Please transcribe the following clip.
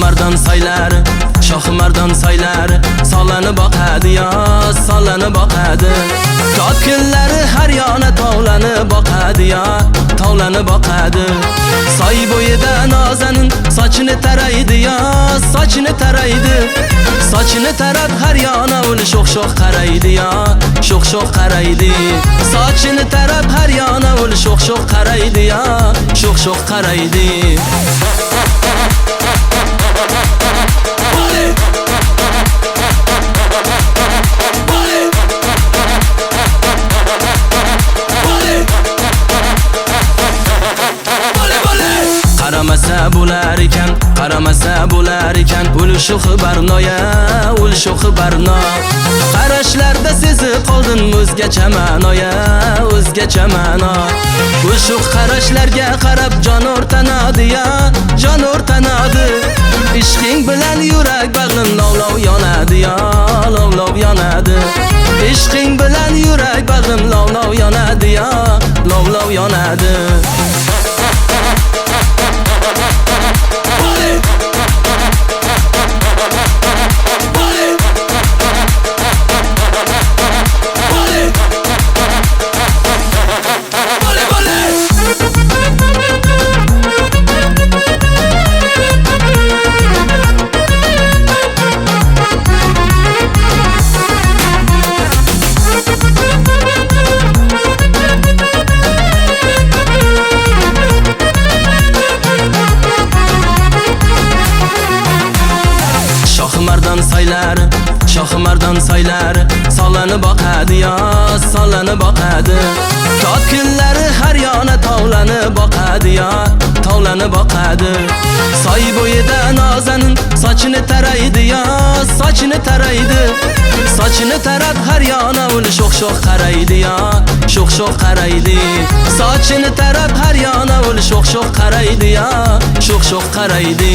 Shohmardon saylar, shohmardon saylar, solani boqadi yo, solani boqadi. Tokinlari har yana tovlani boqadi yo, tovlani boqadi. Soy bo'yida nozanin sochini taraydi yo, sochini taraydi. Sochini tarab har yana ul sho'x-sho'x qaraydi yo, sho'x-sho'x qaraydi. Sochini tarab har yana ul sho'x-sho'x qaraydi yo, sho'x-sho'x qaraydi. Qaramasa bo'lar ekan, ul sho'xi barnoya, ul sho'xi barno. Qarashlarda sezib qoldin o'zgacha ma'noya, o'zgacha ma'no. Ul sho'x qarashlarga qarab jon o'rtanadi ya, jon o'rtanadi. Ishqing bilan yurak bag'rim lovlov yonadi ya, lovlov yonadi. Ishqing bilan yurak bag'rim lovlov yonadi ya, lovlov yonadi. Shohmardon saylar, solani boqadi yo, solani boqadi. Tokinlari har yana tovlani boqadi yo, tovlani boqadi. Soy bo'yida nozanin sochini taraydi yo, sochini taraydi. Sochini tarab har yana ul sho'x-sho'x qaraydi yo, sho'x-sho'x qaraydi. Sochini tarab har yana ul sho'x-sho'x qaraydi yo, sho'x-sho'x qaraydi.